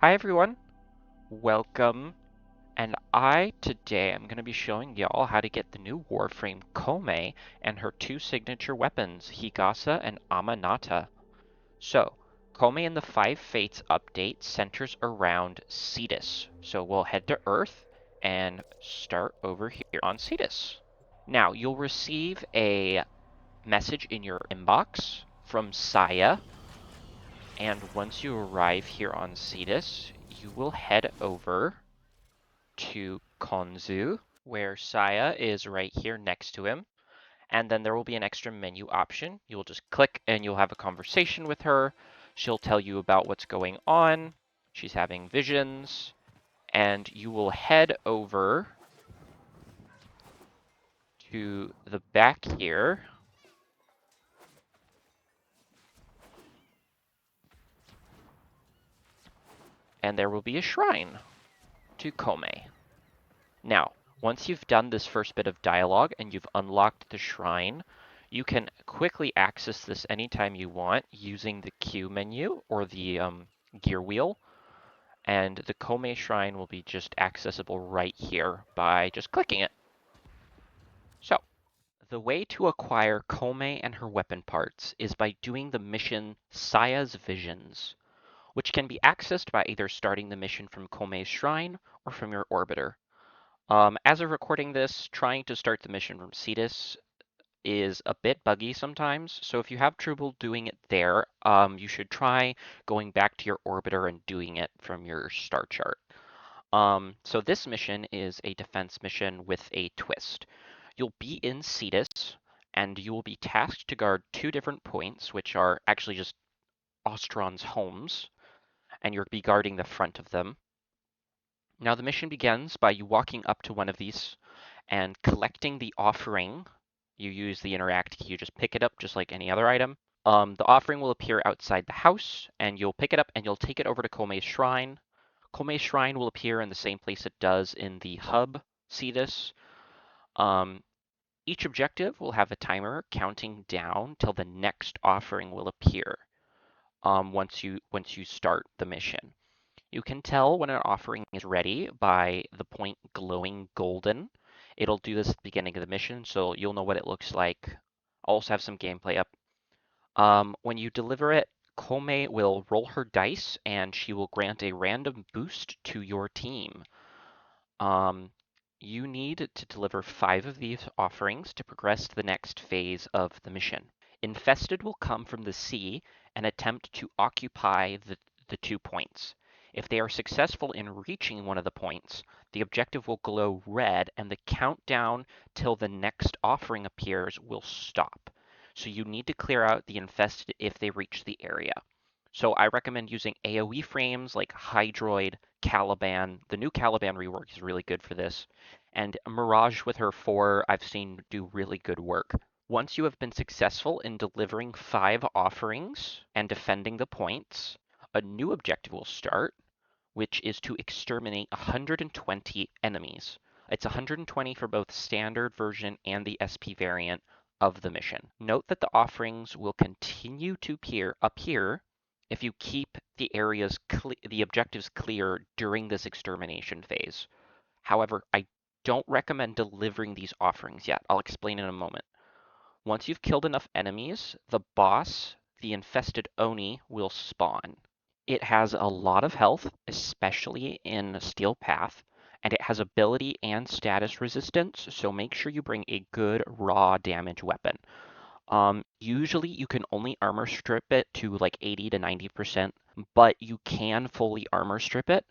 Hi everyone, welcome, and today I'm going to be showing y'all how to get the new Warframe Koumei and her two signature weapons, Higasa and Amanata. So, Koumei in the Five Fates update centers around Cetus, so we'll head to Earth and start over here on Cetus. Now, you'll receive a message in your inbox from Saya, and once you arrive here on Cetus, you will head over to Konzu, where Saya is right here next to him. And then there will be an extra menu option. You'll just click and you'll have a conversation with her. She'll tell you about what's going on. She's having visions. And you will head over to the back here. And there will be a shrine to Koumei. Now, once you've done this first bit of dialogue and you've unlocked the shrine, you can quickly access this anytime you want using the Q menu or the gear wheel, and the Koumei shrine will be just accessible right here by just clicking it. So, the way to acquire Koumei and her weapon parts is by doing the mission Saya's Visions, which can be accessed by either starting the mission from Koumei's shrine or from your orbiter. As of recording this, trying to start the mission from Cetus is a bit buggy sometimes, so if you have trouble doing it there, you should try going back to your orbiter and doing it from your star chart. So this mission is a defense mission with a twist. You'll be in Cetus, and you will be tasked to guard two different points, which are actually just Ostron's homes, and you'll be guarding the front of them. Now the mission begins by you walking up to one of these and collecting the offering. You use the interact key, you just pick it up just like any other item. The offering will appear outside the house, and you'll pick it up and you'll take it over to Koumei's shrine. Koumei's shrine will appear in the same place it does in the hub Cetus. Each objective will have a timer counting down till the next offering will appear once you start the mission. You can tell when an offering is ready by the point glowing golden. It'll do this at the beginning of the mission, so you'll know what it looks like. I'll also have some gameplay up. When you deliver it, Koumei will roll her dice, and she will grant a random boost to your team. You need to deliver 5 of these offerings to progress to the next phase of the mission. Infested will come from the sea and attempt to occupy the 2 points. If they are successful in reaching one of the points, the objective will glow red and the countdown till the next offering appears will stop. So you need to clear out the infested if they reach the area. So I recommend using AoE frames like Hydroid, Caliban. The new Caliban rework is really good for this. And Mirage with her 4 I've seen do really good work. Once you have been successful in delivering 5 offerings and defending the points, a new objective will start, which is to exterminate 120 enemies. It's 120 for both standard version and the SP variant of the mission. Note that the offerings will continue to appear if you keep the objectives clear during this extermination phase. However, I don't recommend delivering these offerings yet. I'll explain in a moment. Once you've killed enough enemies, the boss, the infested Oni, will spawn. It has a lot of health, especially in Steel Path, and it has ability and status resistance, so make sure you bring a good raw damage weapon. Usually you can only armor strip it to like 80 to 90%, but you can fully armor strip it.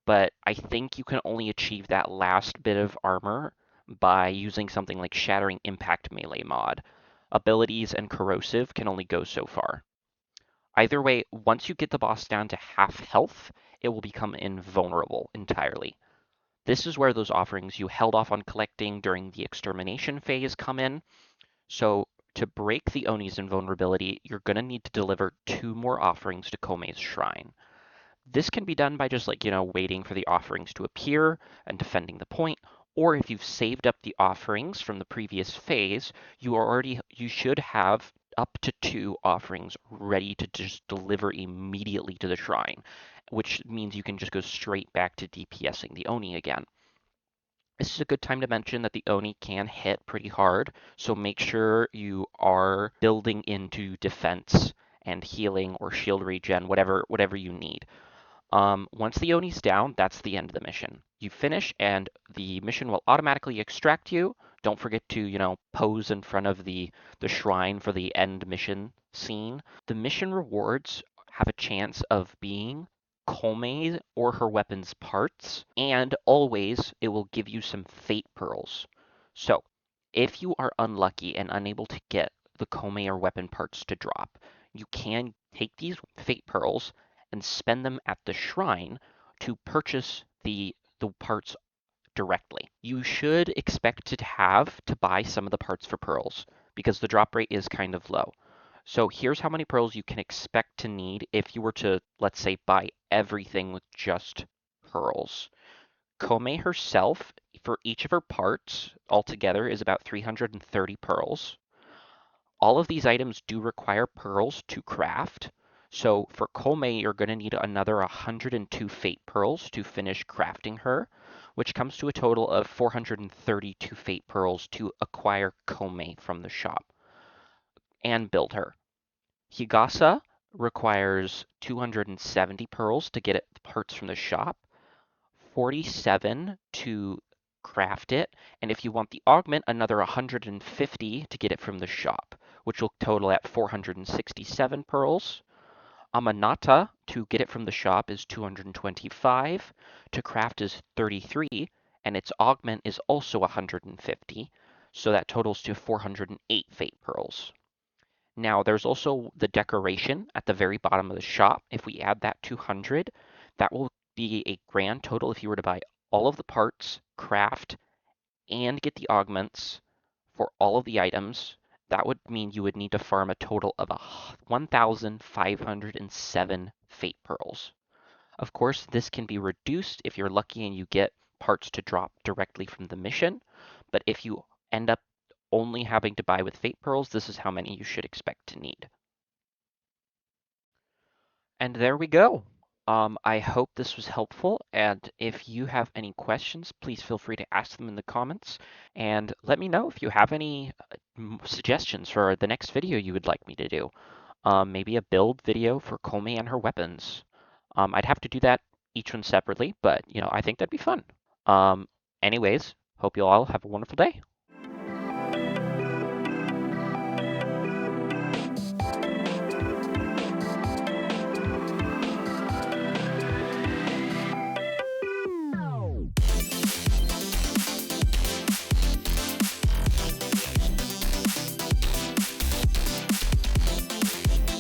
But I think you can only achieve that last bit of armor by using something like Shattering Impact Melee mod. Abilities and Corrosive can only go so far. Either way, once you get the boss down to half health, it will become invulnerable entirely. This is where those offerings you held off on collecting during the extermination phase come in. So to break the Oni's invulnerability, you're going to need to deliver 2 more offerings to Koumei's shrine. This can be done by just waiting for the offerings to appear and defending the point, or if you've saved up the offerings from the previous phase, you should have up to 2 offerings ready to just deliver immediately to the shrine. which means you can just go straight back to DPSing the Oni again. This is a good time to mention that the Oni can hit pretty hard, so make sure you are building into defense and healing or shield regen, whatever you need. Once the Oni's down, that's the end of the mission. You finish, and the mission will automatically extract you. Don't forget to, pose in front of the shrine for the end mission scene. The mission rewards have a chance of being Koumei or her weapon's parts, and always it will give you some fate pearls. So, if you are unlucky and unable to get the Koumei or weapon parts to drop, you can take these fate pearls and spend them at the shrine to purchase the parts directly. You should expect to have to buy some of the parts for pearls because the drop rate is kind of low. So here's how many pearls you can expect to need if you were to, let's say, buy everything with just pearls. Koumei herself, for each of her parts altogether, is about 330 pearls. All of these items do require pearls to craft. So for Koumei, you're going to need another 102 Fate Pearls to finish crafting her, which comes to a total of 432 Fate Pearls to acquire Koumei from the shop and build her. Higasa requires 270 pearls to get it parts from the shop, 47 to craft it, and if you want the augment, another 150 to get it from the shop, which will total at 467 pearls. Amanata, to get it from the shop, is 225, to craft is 33, and its augment is also 150, so that totals to 408 fate pearls. Now, there's also the decoration at the very bottom of the shop. If we add that 200, that will be a grand total if you were to buy all of the parts, craft, and get the augments for all of the items. That would mean you would need to farm a total of 1,507 Fate Pearls. Of course, this can be reduced if you're lucky and you get parts to drop directly from the mission, but if you end up only having to buy with Fate Pearls, this is how many you should expect to need. And there we go. I hope this was helpful, and if you have any questions, please feel free to ask them in the comments, and let me know if you have any suggestions for the next video you would like me to do. Maybe a build video for Koumei and her weapons. I'd have to do that each one separately, but I think that'd be fun. Anyways, hope you all have a wonderful day.